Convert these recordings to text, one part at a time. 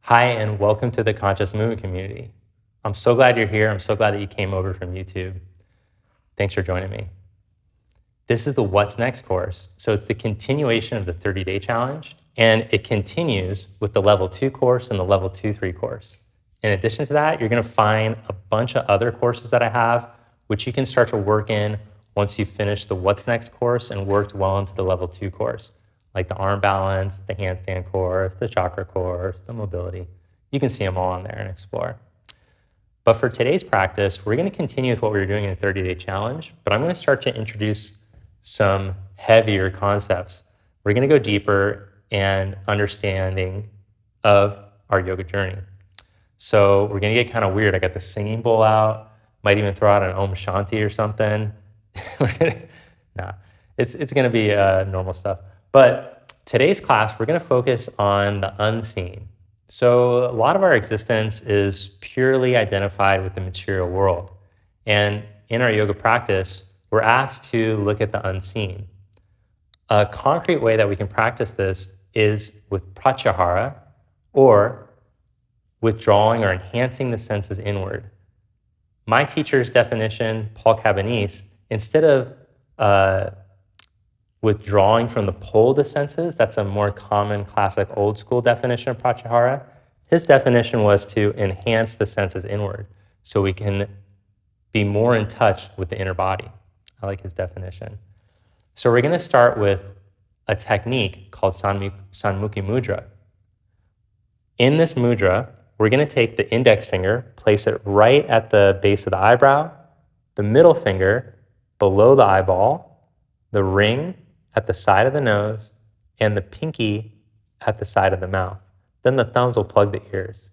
Hi, and welcome to the Conscious Movement community. I'm so glad you're here. I'm so glad that you came over from YouTube. Thanks for joining me. This is the What's Next course. So it's the continuation of the 30-day challenge, and it continues with the level 2 course and the level 2-3 course. In addition to that, you're going to find a bunch of other courses that I have, which you can start to work in once you finish the What's Next course and worked well into the level 2 course, like the arm balance, the handstand course, the chakra course, the mobility. You can see them all on there and explore. But for today's practice, we're going to continue with what we were doing in a 30-day challenge, but I'm going to start to introduce some heavier concepts. We're going to go deeper and understanding of our yoga journey. So we're going to get kind of weird. I got the singing bowl out, might even throw out an Om Shanti or something. Nah, it's going to be normal stuff. But today's class, we're going to focus on the unseen. So a lot of our existence is purely identified with the material world. And in our yoga practice, we're asked to look at the unseen. A concrete way that we can practice this is with Pratyahara, or withdrawing or enhancing the senses inward. My teacher's definition, Paul Cabanese, instead of withdrawing from the pole of the senses, that's a more common classic old school definition of Pratyahara. His definition was to enhance the senses inward so we can be more in touch with the inner body. I like his definition. So we're going to start with a technique called Sanmukhi Mudra. In this mudra, we're going to take the index finger, place it right at the base of the eyebrow, the middle finger below the eyeball, the ring at the side of the nose, and the pinky at the side of the mouth. Then the thumbs will plug the ears.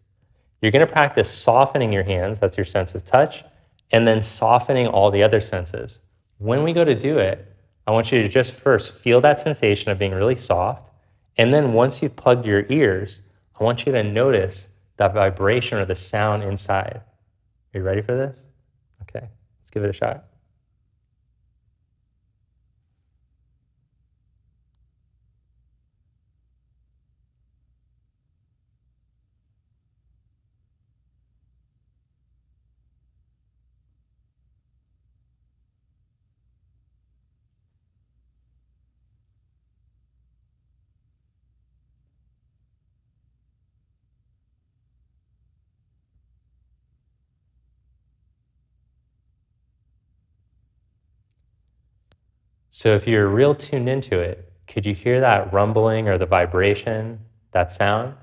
You're going to practice softening your hands, that's your sense of touch, and then softening all the other senses. When we go to do it, I want you to just first feel that sensation of being really soft, and then once you've plugged your ears, I want you to notice that vibration or the sound inside. Are you ready for this? Okay, let's give it a shot. So if you're real tuned into it, could you hear that rumbling or the vibration, that sound?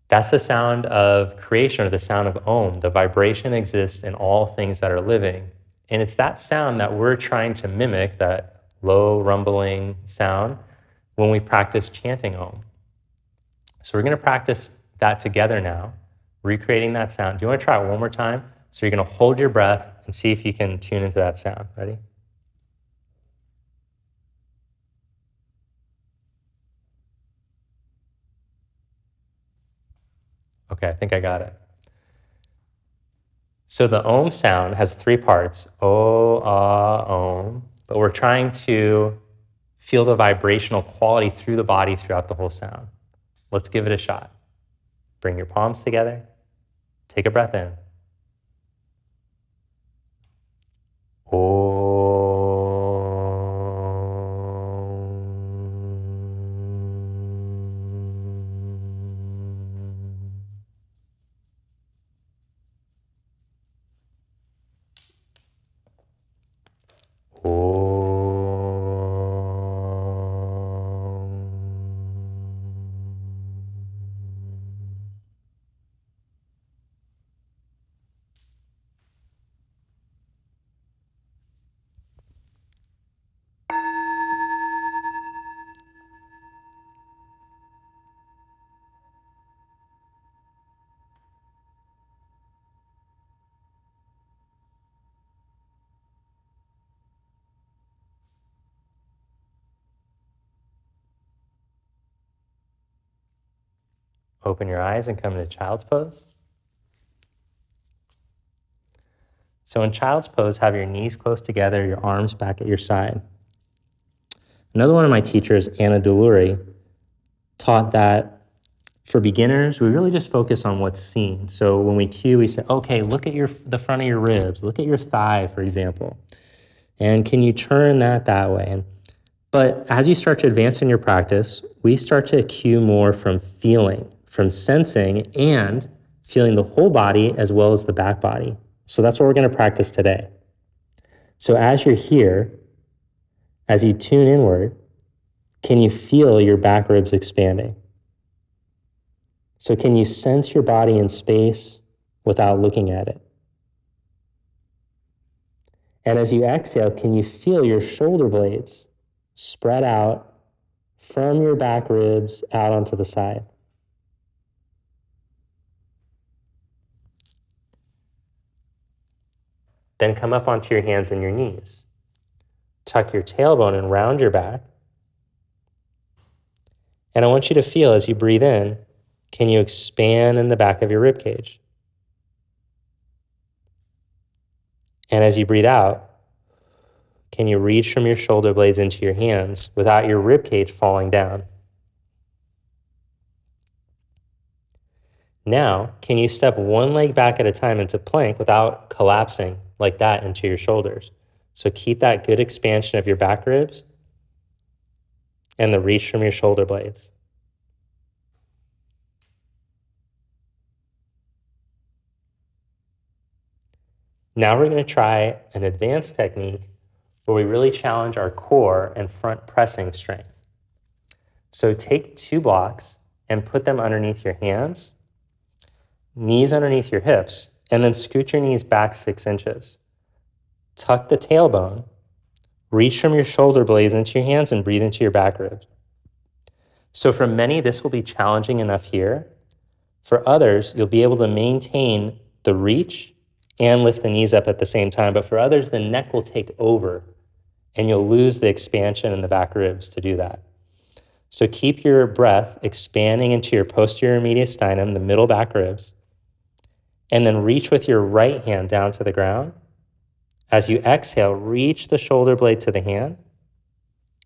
That's the sound of creation or the sound of Om. The vibration exists in all things that are living. And it's that sound that we're trying to mimic, that low rumbling sound, when we practice chanting Om. So we're going to practice that together now, recreating that sound. Do you want to try it one more time? So you're going to hold your breath and see if you can tune into that sound. Ready? Okay, I think I got it. So the Om sound has 3 parts, O, Ah, Om, but we're trying to feel the vibrational quality through the body throughout the whole sound. Let's give it a shot. Bring your palms together. Take a breath in. Open your eyes and come into child's pose. So in child's pose, have your knees close together, your arms back at your side. Another one of my teachers, Anna Deluri, taught that For beginners, we really just focus on what's seen. So when we cue, we say, okay, look at the front of your ribs, look at your thigh, for example. And can you turn that way? But as you start to advance in your practice, we start to cue more from feeling, from sensing, and feeling the whole body as well as the back body. So that's what we're going to practice today. So as you're here, as you tune inward, can you feel your back ribs expanding? So can you sense your body in space without looking at it? And as you exhale, can you feel your shoulder blades spread out from your back ribs out onto the side? Then come up onto your hands and your knees. Tuck your tailbone and round your back. And I want you to feel as you breathe in, can you expand in the back of your rib cage? And as you breathe out, can you reach from your shoulder blades into your hands without your rib cage falling down? Now, can you step one leg back at a time into plank without collapsing like that into your shoulders? So keep that good expansion of your back ribs and the reach from your shoulder blades. Now we're going to try an advanced technique where we really challenge our core and front pressing strength. So take 2 blocks and put them underneath your hands, knees underneath your hips, and then scoot your knees back 6 inches. Tuck the tailbone, reach from your shoulder blades into your hands and breathe into your back ribs. So for many, this will be challenging enough here. For others, you'll be able to maintain the reach and lift the knees up at the same time. But for others, the neck will take over and you'll lose the expansion in the back ribs to do that. So keep your breath expanding into your posterior mediastinum, the middle back ribs, and then reach with your right hand down to the ground. As you exhale, reach the shoulder blade to the hand.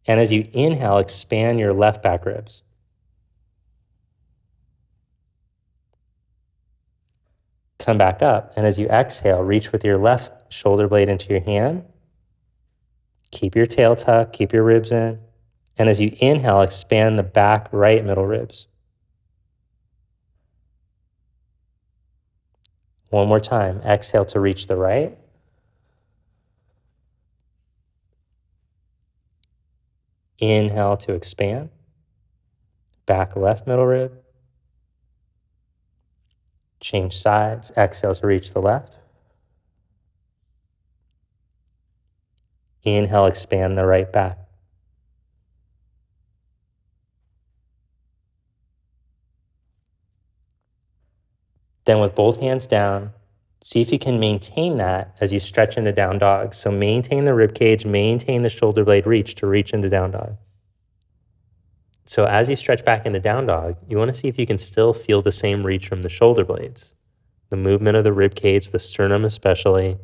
And as you inhale, expand your left back ribs. Come back up, and as you exhale, reach with your left shoulder blade into your hand. Keep your tail tucked, keep your ribs in. And as you inhale, expand the back right middle ribs. One more time. Exhale to reach the right. Inhale to expand. Back left middle rib. Change sides. Exhale to reach the left. Inhale, expand the right back. Then with both hands down, see if you can maintain that as you stretch into down dog. So maintain the rib cage, maintain the shoulder blade reach to reach into down dog. So as you stretch back into down dog, you want to see if you can still feel the same reach from the shoulder blades, the movement of the rib cage, the sternum especially,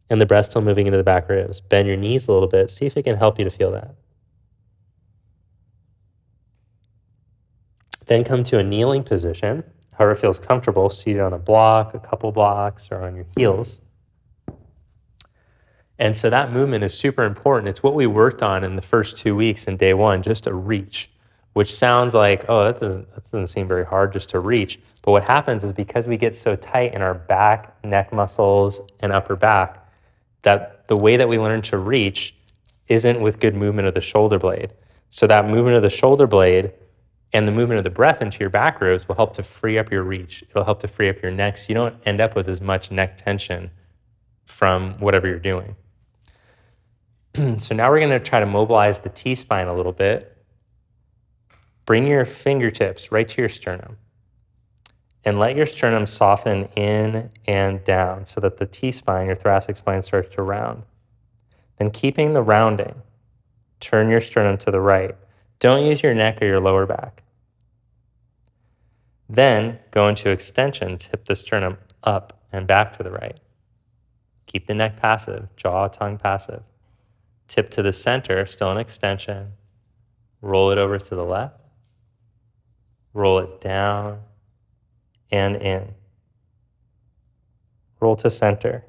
and the breast still moving into the back ribs. Bend your knees a little bit. See if it can help you to feel that. Then come to a kneeling position, however it feels comfortable, seated on a block, a couple blocks, or on your heels. And so that movement is super important. It's what we worked on in the first 2 weeks in day 1, just a reach, which sounds like, oh, that doesn't seem very hard just to reach. But what happens is because we get so tight in our back, neck muscles, and upper back, that the way that we learn to reach isn't with good movement of the shoulder blade. So that movement of the shoulder blade and the movement of the breath into your back ribs will help to free up your reach. It'll help to free up your neck so you don't end up with as much neck tension from whatever you're doing. So now we're going to try to mobilize the T-spine a little bit. Bring your fingertips right to your sternum and let your sternum soften in and down so that the T-spine, your thoracic spine, starts to round. Then keeping the rounding, turn your sternum to the right. Don't use your neck or your lower back. Then go into extension, tip the sternum up and back to the right. Keep the neck passive, jaw, tongue passive. Tip to the center, still in extension. Roll it over to the left. Roll it down and in. Roll to center.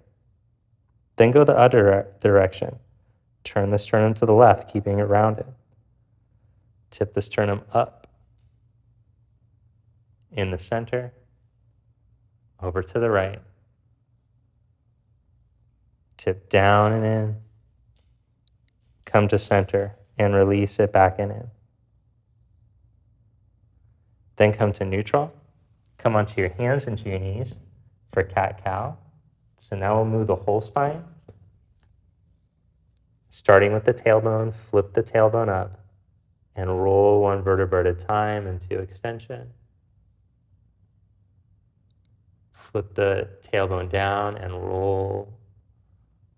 Then go the other direction. Turn the sternum to the left, keeping it rounded. Tip the sternum up. In the center. Over to the right. Tip down and in. Come to center and release it back and in. Then come to neutral. Come onto your hands into your knees for cat-cow. So now we'll move the whole spine. Starting with the tailbone, flip the tailbone up and roll one vertebra at a time into extension. Flip the tailbone down and roll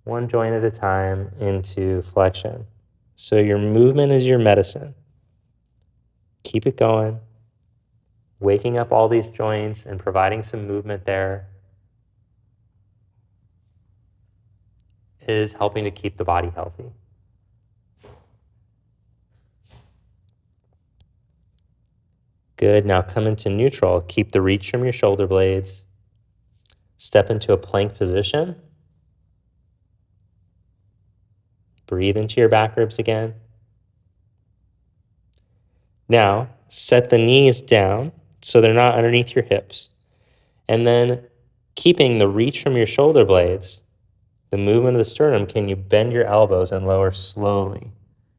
one joint at a time into flexion. So your movement is your medicine. Keep it going. Waking up all these joints and providing some movement there is helping to keep the body healthy. Good. Now come into neutral. Keep the reach from your shoulder blades. Step into a plank position. Breathe into your back ribs again. Now, set the knees down so they're not underneath your hips. And then keeping the reach from your shoulder blades, the movement of the sternum, can you bend your elbows and lower slowly?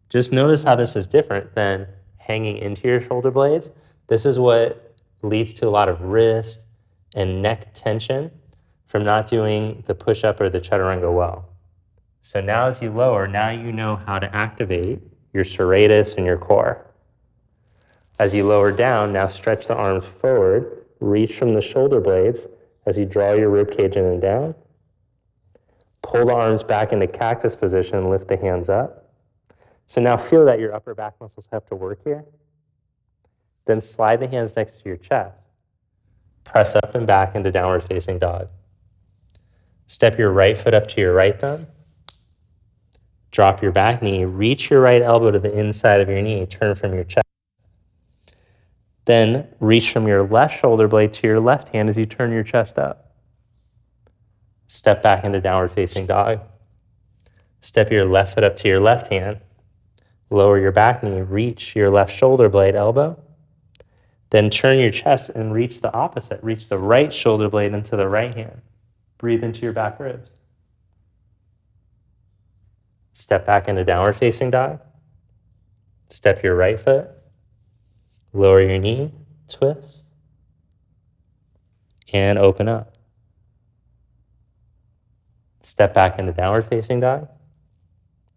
Just notice how this is different than hanging into your shoulder blades. This is what leads to a lot of wrist and neck tension from not doing the push-up or the chaturanga well. So now as you lower, now you know how to activate your serratus and your core. As you lower down, now stretch the arms forward, reach from the shoulder blades as you draw your rib cage in and down. Pull the arms back into cactus position, lift the hands up. So now feel that your upper back muscles have to work here. Then slide the hands next to your chest. Press up and back into downward facing dog. Step your right foot up to your right thumb. Drop your back knee, reach your right elbow to the inside of your knee, turn from your chest. Then reach from your left shoulder blade to your left hand as you turn your chest up. Step back into downward facing dog. Step your left foot up to your left hand. Lower your back knee, reach your left shoulder blade elbow. Then turn your chest and reach the opposite. Reach the right shoulder blade into the right hand. Breathe into your back ribs. Step back into downward facing dog. Step your right foot. Lower your knee, twist, and open up. Step back into downward facing dog.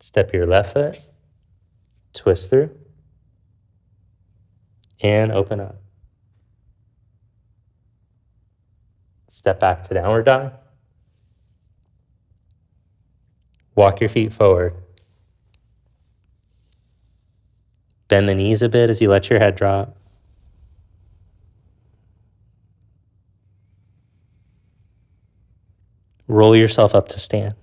Step your left foot, twist through, and open up. Step back to downward dog. Walk your feet forward. Bend the knees a bit as you let your head drop. Roll yourself up to stand.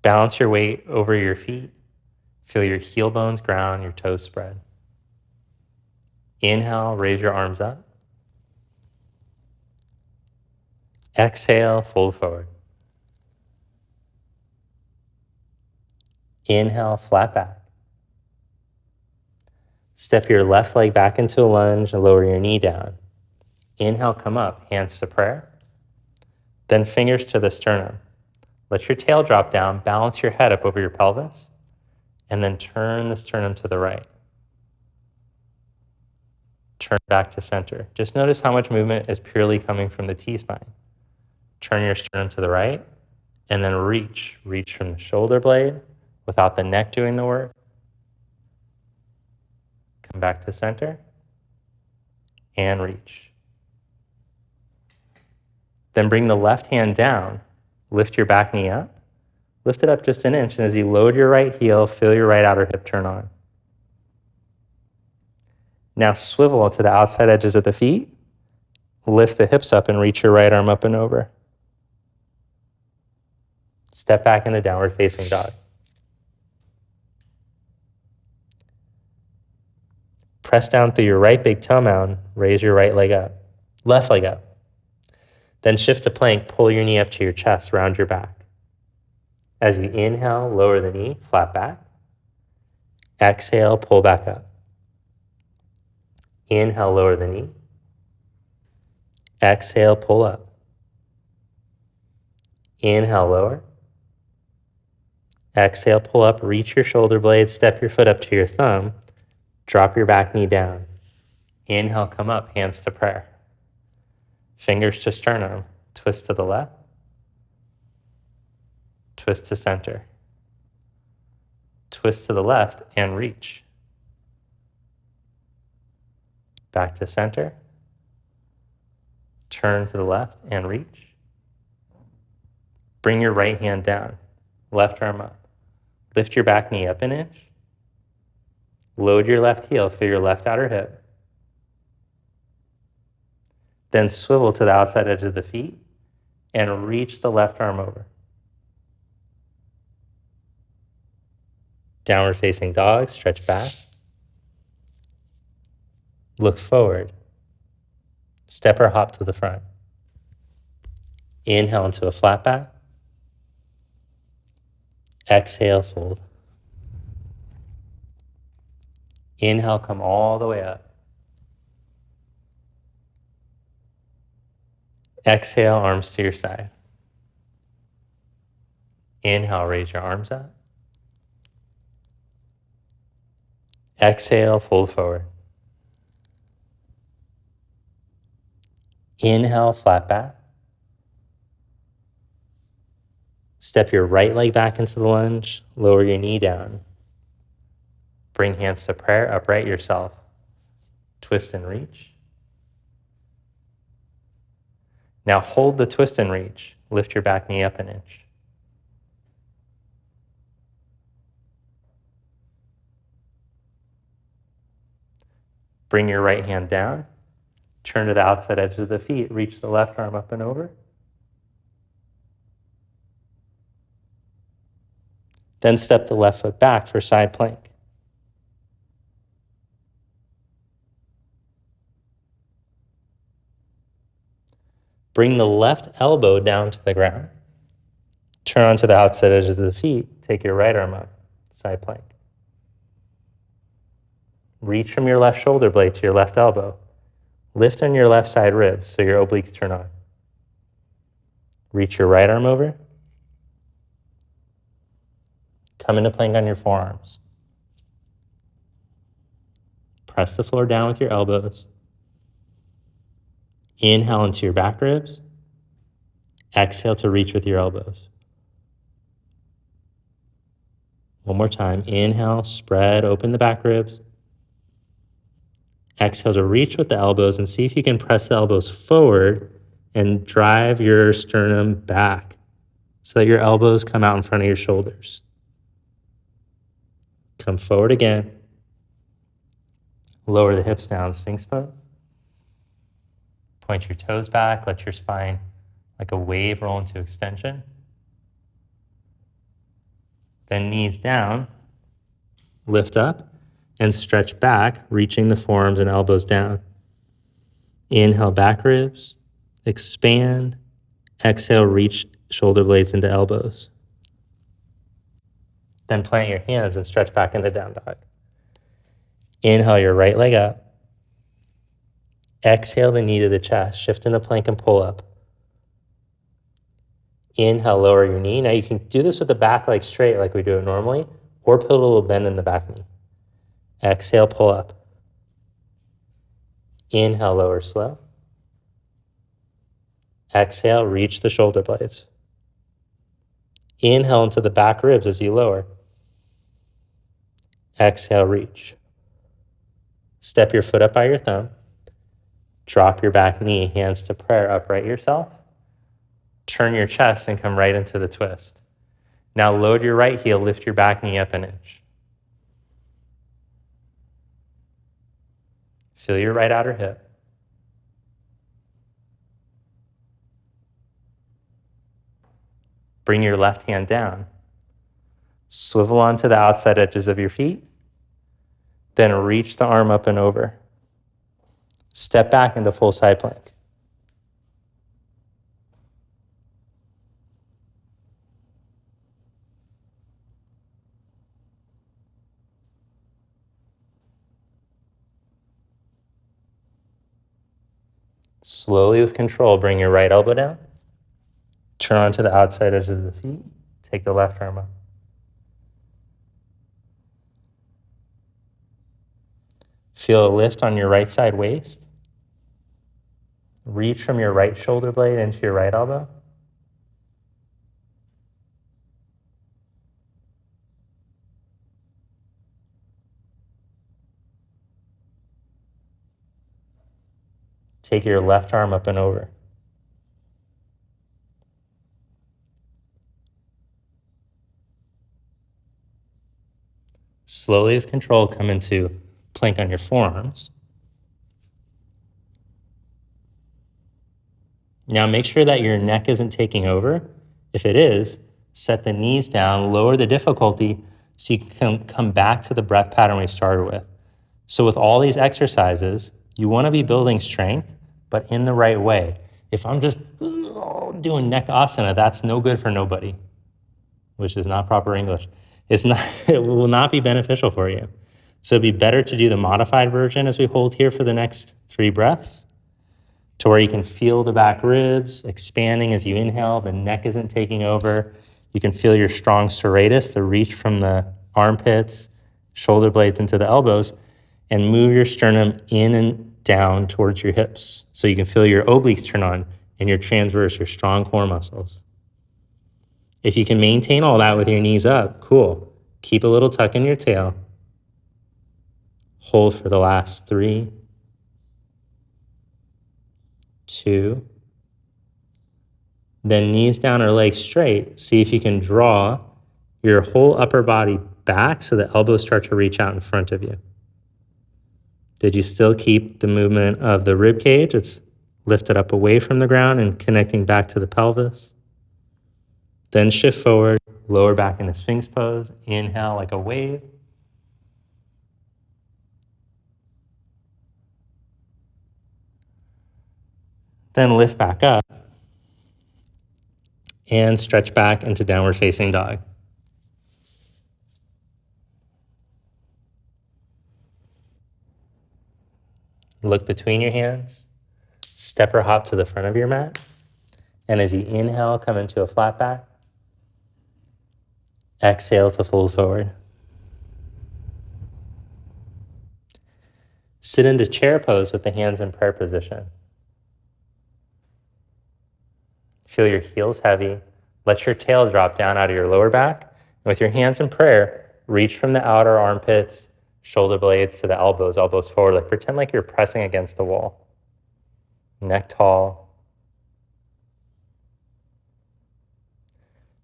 Balance your weight over your feet. Feel your heel bones ground, your toes spread. Inhale, raise your arms up. Exhale, fold forward. Inhale, flat back. Step your left leg back into a lunge and lower your knee down. Inhale, come up, hands to prayer. Then fingers to the sternum. Let your tail drop down, balance your head up over your pelvis, and then turn the sternum to the right. Turn back to center. Just notice how much movement is purely coming from the T-spine. Turn your sternum to the right, and then reach. Reach from the shoulder blade without the neck doing the work. Come back to center, and reach. Then bring the left hand down. Lift your back knee up. Lift it up just an inch, and as you load your right heel, feel your right outer hip turn on. Now swivel to the outside edges of the feet. Lift the hips up and reach your right arm up and over. Step back into downward facing dog. Press down through your right big toe mound, raise your right leg up, left leg up. Then shift to plank, pull your knee up to your chest, round your back. As you inhale, lower the knee, flat back. Exhale, pull back up. Inhale, lower the knee. Exhale, pull up. Inhale, lower. Exhale, pull up, reach your shoulder blades, step your foot up to your thumb, drop your back knee down. Inhale, come up, hands to prayer. Fingers to sternum, twist to the left, twist to center. Twist to the left and reach. Back to center. Turn to the left and reach. Bring your right hand down, left arm up. Lift your back knee up an inch. Load your left heel for your left outer hip. Then swivel to the outside edge of the feet and reach the left arm over. Downward facing dog, stretch back. Look forward. Step or hop to the front. Inhale into a flat back. Exhale, fold. Inhale, come all the way up. Exhale, arms to your side. Inhale, raise your arms up. Exhale, fold forward. Inhale, flat back. Step your right leg back into the lunge. Lower your knee down. Bring hands to prayer, upright yourself. Twist and reach. Now hold the twist and reach. Lift your back knee up an inch. Bring your right hand down. Turn to the outside edge of the feet. Reach the left arm up and over. Then step the left foot back for side plank. Bring the left elbow down to the ground. Turn onto the outside edge of the feet. Take your right arm up, side plank. Reach from your left shoulder blade to your left elbow. Lift on your left side ribs so your obliques turn on. Reach your right arm over. Come into plank on your forearms. Press the floor down with your elbows. Inhale into your back ribs. Exhale to reach with your elbows. One more time. Inhale, spread, open the back ribs. Exhale to reach with the elbows and see if you can press the elbows forward and drive your sternum back so that your elbows come out in front of your shoulders. Come forward again. Lower the hips down, Sphinx pose. Point your toes back, let your spine like a wave roll into extension. Then knees down, lift up and stretch back, reaching the forearms and elbows down. Inhale, back ribs, expand. Exhale, reach shoulder blades into elbows. Then plant your hands and stretch back into down dog. Inhale your right leg up. Exhale the knee to the chest. Shift into plank and pull up. Inhale, lower your knee. Now you can do this with the back leg straight like we do it normally, or put a little bend in the back knee. Exhale, pull up. Inhale, lower slow. Exhale, reach the shoulder blades. Inhale into the back ribs as you lower. Exhale, reach. Step your foot up by your thumb. Drop your back knee, hands to prayer, upright yourself. Turn your chest and come right into the twist. Now load your right heel, lift your back knee up an inch. Feel your right outer hip. Bring your left hand down. Swivel onto the outside edges of your feet. Then reach the arm up and over. Step back into full side plank. Slowly with control, bring your right elbow down. Turn onto the outside edges of the feet. Take the left arm up. Feel a lift on your right side waist. Reach from your right shoulder blade into your right elbow. Take your left arm up and over. Slowly with control, come into plank on your forearms. Now make sure that your neck isn't taking over. If it is, set the knees down, lower the difficulty so you can come back to the breath pattern we started with. So with all these exercises, you want to be building strength, but in the right way. If I'm just doing neck asana, that's no good for nobody, which is not proper English. It will not be beneficial for you. So it'd be better to do the modified version as we hold here for the next 3 breaths, to where you can feel the back ribs expanding as you inhale, the neck isn't taking over. You can feel your strong serratus, the reach from the armpits, shoulder blades into the elbows, and move your sternum in and down towards your hips. So you can feel your obliques turn on and your transverse, your strong core muscles. If you can maintain all that with your knees up, cool. Keep a little tuck in your tail. Hold for the last 3, 2. Then knees down or legs straight. See if you can draw your whole upper body back so the elbows start to reach out in front of you. Did you still keep the movement of the rib cage? It's lifted up away from the ground and connecting back to the pelvis. Then shift forward, lower back into Sphinx pose. Inhale like a wave. Then lift back up and stretch back into downward facing dog. Look between your hands, step or hop to the front of your mat. And as you inhale, come into a flat back. Exhale to fold forward. Sit into chair pose with the hands in prayer position. Feel your heels heavy. Let your tail drop down out of your lower back. And with your hands in prayer, reach from the outer armpits, shoulder blades to the elbows, elbows forward. Like pretend like you're pressing against the wall. Neck tall.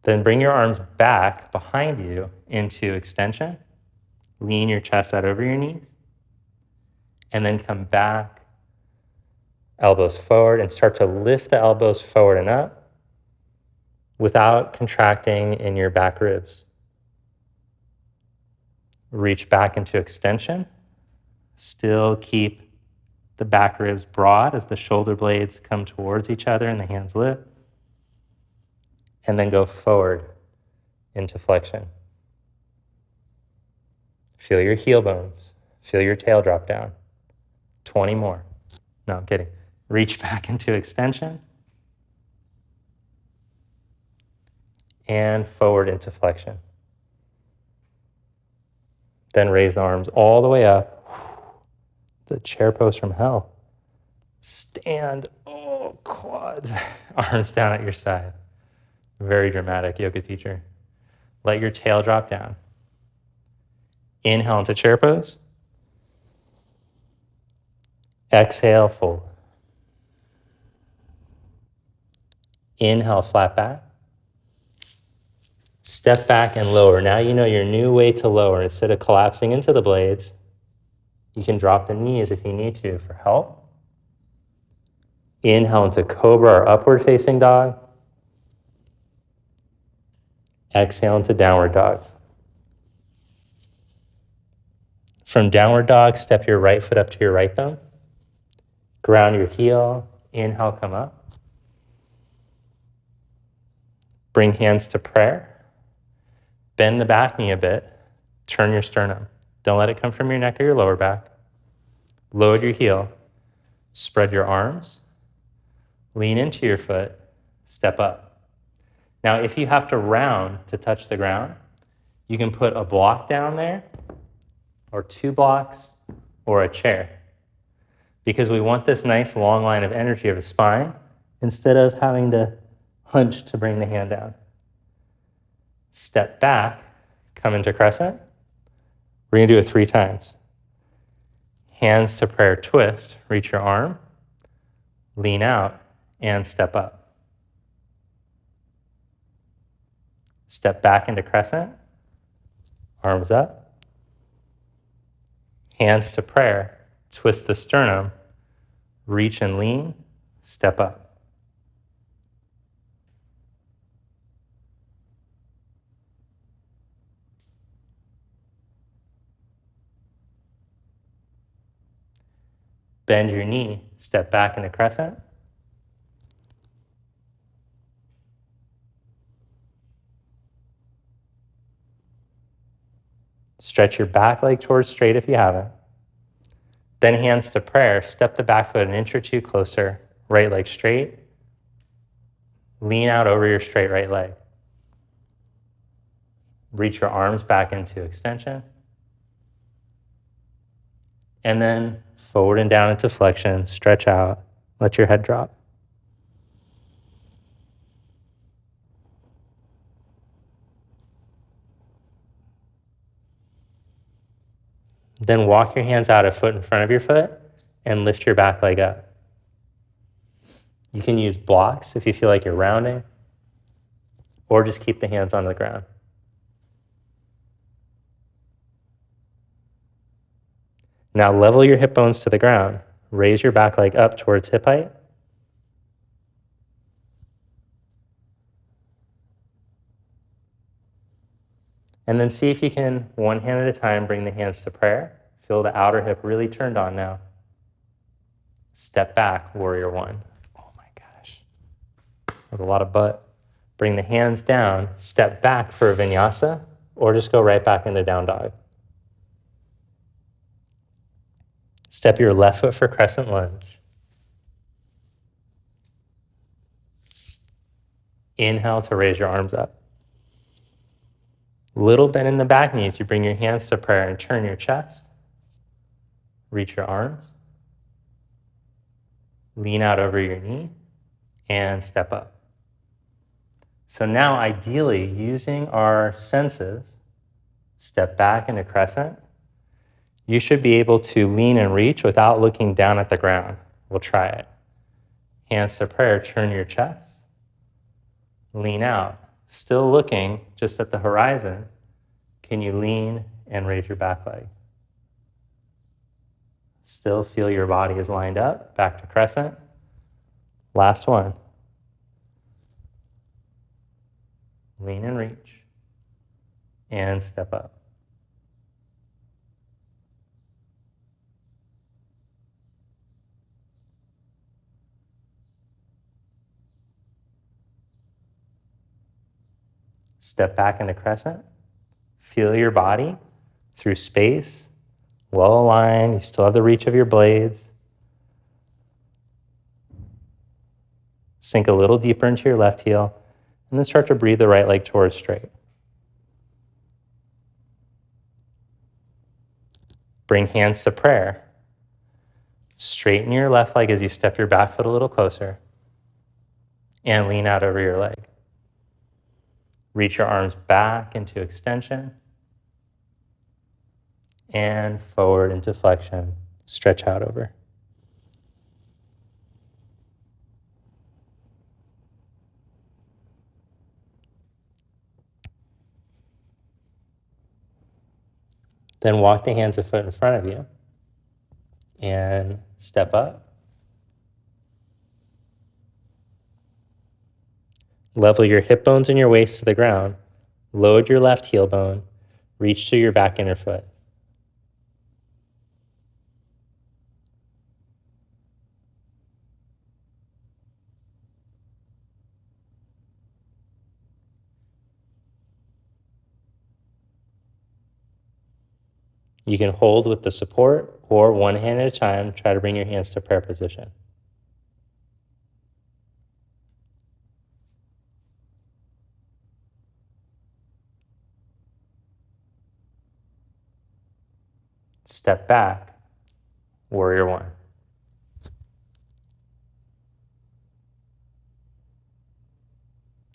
Then bring your arms back behind you into extension. Lean your chest out over your knees. And then come back, elbows forward, and start to lift the elbows forward and up without contracting in your back ribs. Reach back into extension. Still keep the back ribs broad as the shoulder blades come towards each other and the hands lift. And then go forward into flexion. Feel your heel bones. Feel your tail drop down. 20 more. No, I'm kidding. Reach back into extension. And forward into flexion. Then raise the arms all the way up. The chair pose from hell. Stand. Oh, quads. Arms down at your side. Very dramatic yoga teacher. Let your tail drop down. Inhale into chair pose. Exhale, fold. Inhale, flat back. Step back and lower. Now you know your new way to lower. Instead of collapsing into the blades, you can drop the knees if you need to for help. Inhale into cobra or upward facing dog. Exhale into downward dog. From downward dog, step your right foot up to your right thumb. Ground your heel. Inhale, come up. Bring hands to prayer. Bend the back knee a bit. Turn your sternum. Don't let it come from your neck or your lower back. Load your heel. Spread your arms. Lean into your foot. Step up. Now, if you have to round to touch the ground, you can put a block down there, or 2 blocks, or a chair. Because we want this nice long line of energy of the spine instead of having to hunch to bring the hand down. Step back, come into crescent. We're going to do it 3 times. Hands to prayer twist, reach your arm, lean out, and step up. Step back into crescent, arms up. Hands to prayer, twist the sternum, reach and lean, step up. Bend your knee, step back into crescent. Stretch your back leg towards straight if you haven't. Then hands to prayer, step the back foot an inch or 2 closer, right leg straight. Lean out over your straight right leg. Reach your arms back into extension. And then forward and down into flexion, stretch out, let your head drop. Then walk your hands out a foot in front of your foot and lift your back leg up. You can use blocks if you feel like you're rounding, or just keep the hands on the ground. Now level your hip bones to the ground. Raise your back leg up towards hip height. And then see if you can, one hand at a time, bring the hands to prayer. Feel the outer hip really turned on now. Step back, warrior 1. Oh my gosh. That was a lot of butt. Bring the hands down, step back for a vinyasa, or just go right back into down dog. Step your left foot for crescent lunge. Inhale to raise your arms up. Little bend in the back knees. You bring your hands to prayer and turn your chest. Reach your arms. Lean out over your knee and step up. So now ideally, using our senses, step back into crescent. You should be able to lean and reach without looking down at the ground. We'll try it. Hands to prayer, turn your chest. Lean out. Still looking just at the horizon. Can you lean and raise your back leg? Still feel your body is lined up. Back to crescent. Last one. Lean and reach. And step up. Step back into crescent. Feel your body through space, well aligned. You still have the reach of your blades. Sink a little deeper into your left heel, and then start to breathe the right leg towards straight. Bring hands to prayer. Straighten your left leg as you step your back foot a little closer, and lean out over your leg. Reach your arms back into extension and forward into flexion. Stretch out over. Then walk the hands a foot in front of you and step up. Level your hip bones and your waist to the ground. Load your left heel bone. Reach to your back inner foot. You can hold with the support or one hand at a time. Try to bring your hands to prayer position. Step back, warrior one.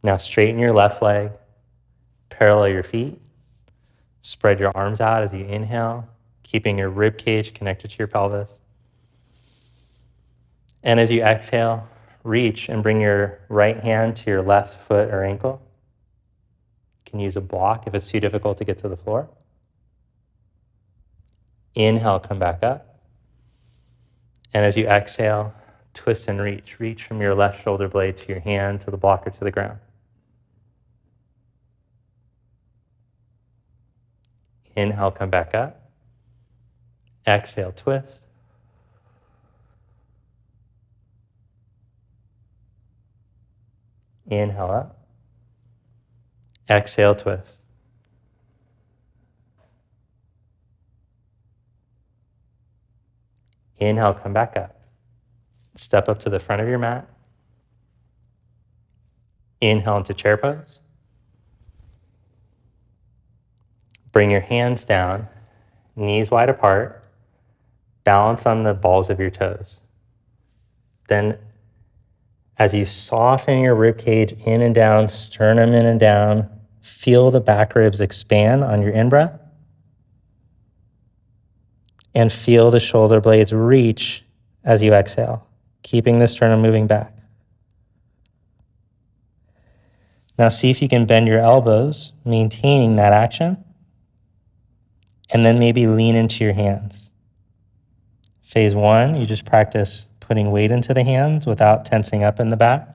Now straighten your left leg, parallel your feet, spread your arms out as you inhale, keeping your rib cage connected to your pelvis. And as you exhale, reach and bring your right hand to your left foot or ankle. You can use a block if it's too difficult to get to the floor. Inhale, come back up. And as you exhale, twist and reach. Reach from your left shoulder blade to your hand, to the block, or to the ground. Inhale, come back up. Exhale, twist. Inhale up. Exhale, twist. Inhale, come back up. Step up to the front of your mat. Inhale into chair pose. Bring your hands down, knees wide apart. Balance on the balls of your toes. Then, as you soften your rib cage in and down, sternum in and down, feel the back ribs expand on your in-breath. And feel the shoulder blades reach as you exhale, keeping the sternum moving back. Now see if you can bend your elbows, maintaining that action. And then maybe lean into your hands. Phase one, you just practice putting weight into the hands without tensing up in the back.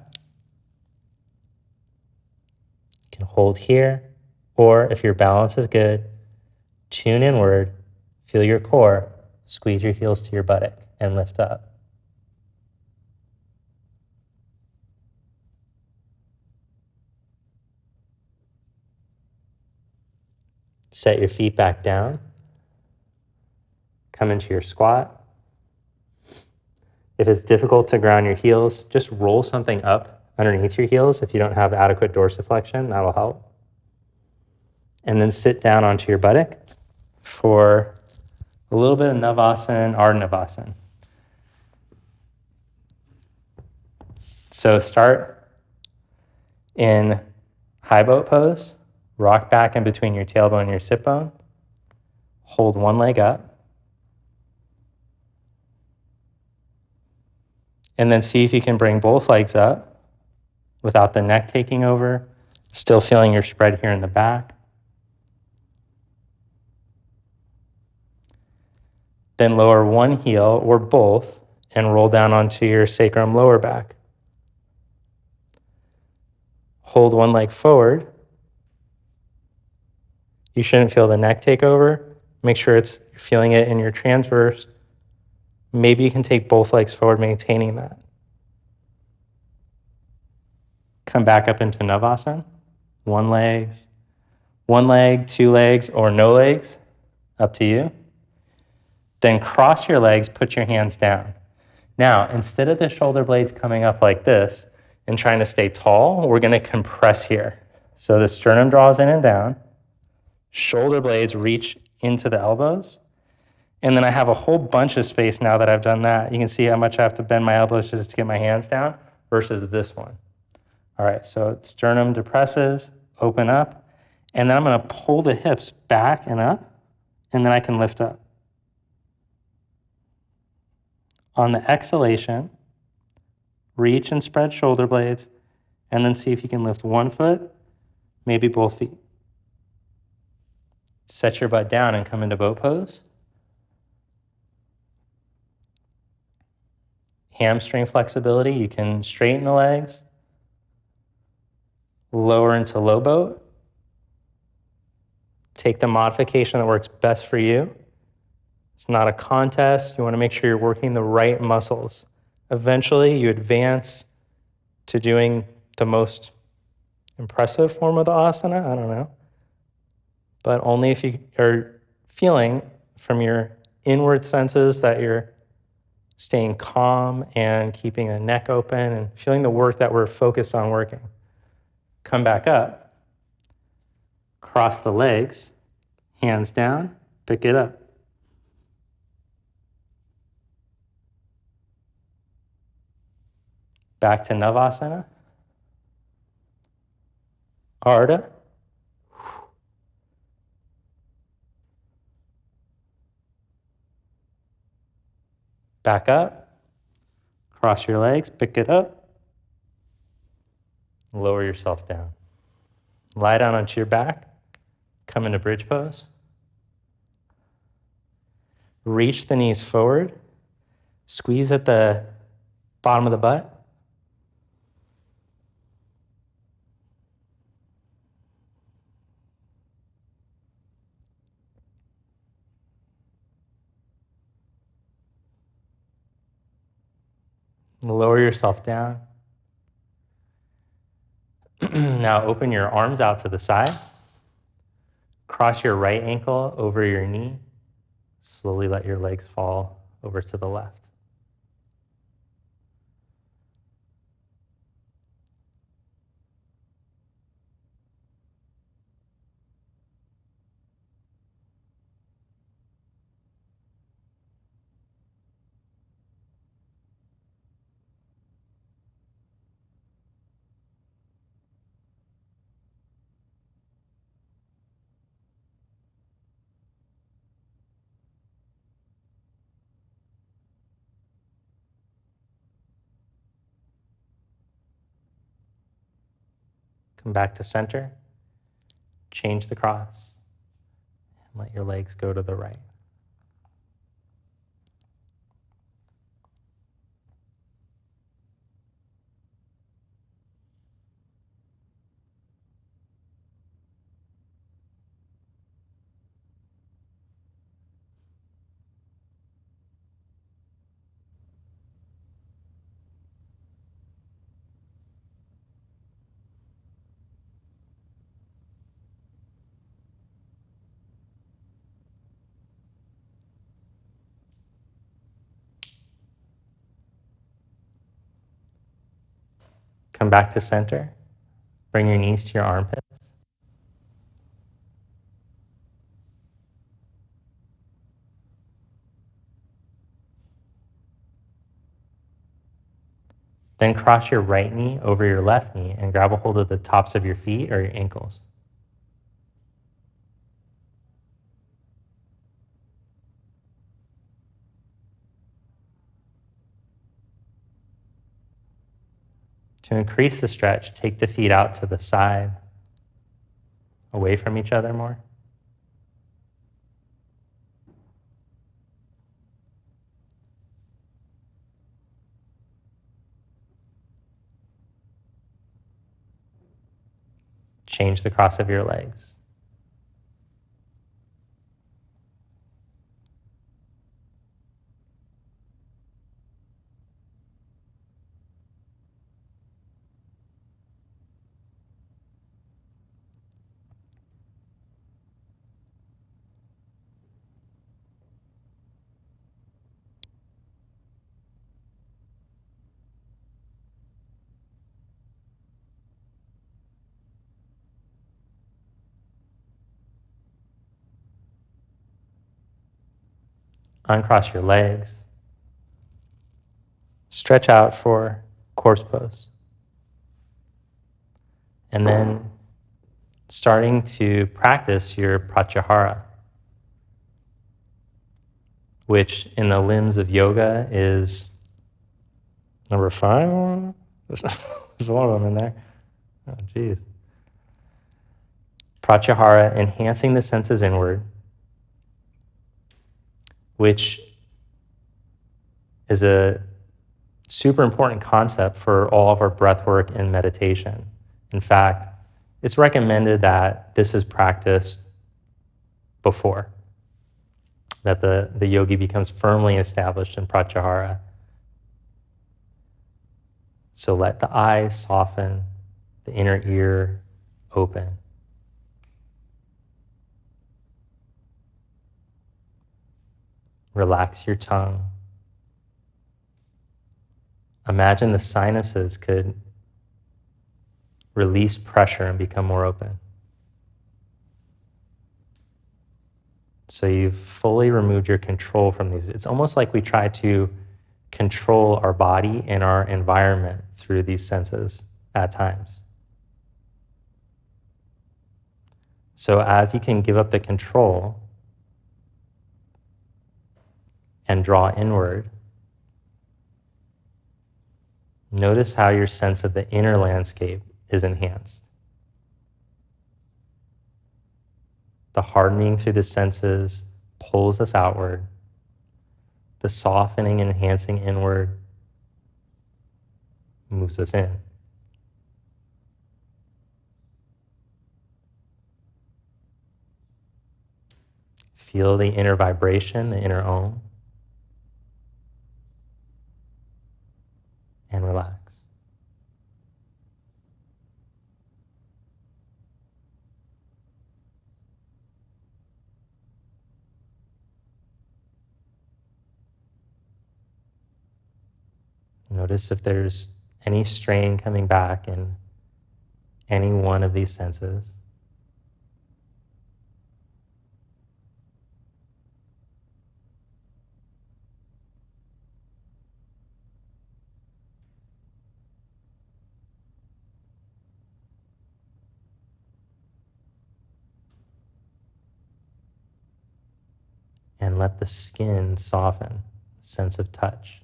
You can hold here, or if your balance is good, tune inward, feel your core, squeeze your heels to your buttock, and lift up. Set your feet back down. Come into your squat. If it's difficult to ground your heels, just roll something up underneath your heels. If you don't have adequate dorsiflexion, that'll help. And then sit down onto your buttock for a little bit of Navasana, Ardha Navasana. So start in high boat pose. Rock back in between your tailbone and your sit bone. Hold one leg up. And then see if you can bring both legs up without the neck taking over. Still feeling your spread here in the back. Then lower one heel or both and roll down onto your sacrum lower back. Hold one leg forward. You shouldn't feel the neck take over. Make sure you're feeling it in your transverse. Maybe you can take both legs forward, maintaining that. Come back up into Navasana. One leg, 2 legs, or no legs. Up to you. Then cross your legs, put your hands down. Now, instead of the shoulder blades coming up like this and trying to stay tall, we're going to compress here. So the sternum draws in and down. Shoulder blades reach into the elbows. And then I have a whole bunch of space now that I've done that. You can see how much I have to bend my elbows just to get my hands down versus this one. All right, so sternum depresses, open up, and then I'm gonna pull the hips back and up, and then I can lift up. On the exhalation, reach and spread shoulder blades, and then see if you can lift one foot, maybe both feet. Set your butt down and come into boat pose. Hamstring flexibility, you can straighten the legs, lower into low boat. Take the modification that works best for you. It's not a contest. You want to make sure you're working the right muscles. Eventually, you advance to doing the most impressive form of the asana. I don't know. But only if you are feeling from your inward senses that you're staying calm and keeping the neck open and feeling the work that we're focused on working. Come back up, cross the legs, hands down, pick it up. Back to Navasana. Ardha. Back up, cross your legs, pick it up, lower yourself down. Lie down onto your back, come into bridge pose. Reach the knees forward, squeeze at the bottom of the butt. Lower yourself down. Now open your arms out to the side. Cross your right ankle over your knee. Slowly let your legs fall over to the left. Come back to center. Change the cross. And let your legs go to the right. Come back to center. Bring your knees to your armpits. Then cross your right knee over your left knee and grab a hold of the tops of your feet or your ankles. To increase the stretch, take the feet out to the side, away from each other more. Change the cross of your legs. Uncross your legs. Stretch out for corpse pose. And then starting to practice your Pratyahara, which in the limbs of yoga is number 5. There's one of them in there. Oh, geez. Pratyahara, enhancing the senses inward, which is a super important concept for all of our breath work and meditation. In fact, it's recommended that this is practiced before, that the yogi becomes firmly established in Pratyahara. So let the eyes soften, the inner ear open. Relax your tongue. Imagine the sinuses could release pressure and become more open. So you've fully removed your control from these. It's almost like we try to control our body and our environment through these senses at times. So as you can give up the control and draw inward, notice how your sense of the inner landscape is enhanced. The hardening through the senses pulls us outward. The softening and enhancing inward moves us in. Feel the inner vibration, the inner Om, and relax. Notice if there's any strain coming back in any one of these senses. And let the skin soften, sense of touch.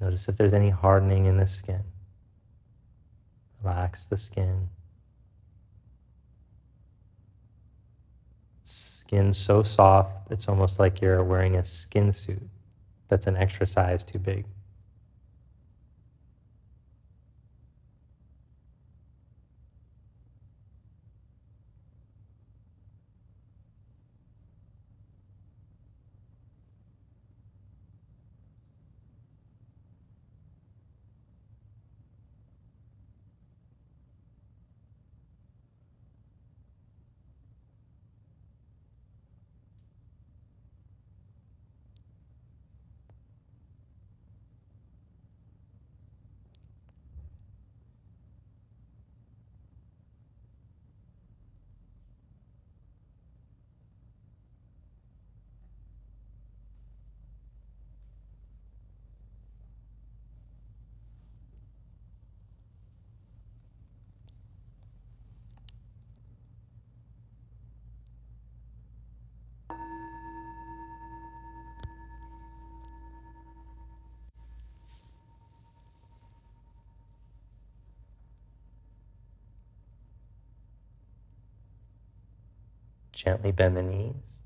Notice if there's any hardening in the skin. Relax the skin. Skin so soft, it's almost like you're wearing a skin suit that's an extra size too big. Gently bend the knees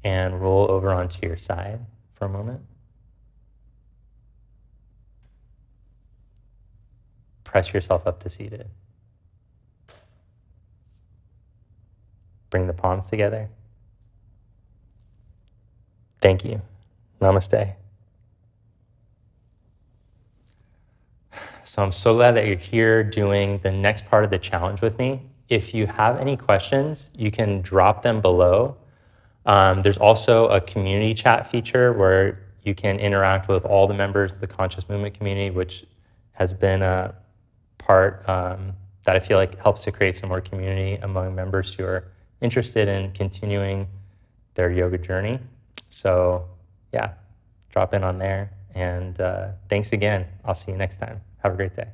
and roll over onto your side for a moment. Press yourself up to seated. Bring the palms together. Thank you. Namaste. So I'm so glad that you're here doing the next part of the challenge with me. If you have any questions, you can drop them below. There's also a community chat feature where you can interact with all the members of the conscious movement community, which has been a part that I feel like helps to create some more community among members who are interested in continuing their yoga journey. So yeah, drop in on there. And thanks again. I'll see you next time. Have a great day.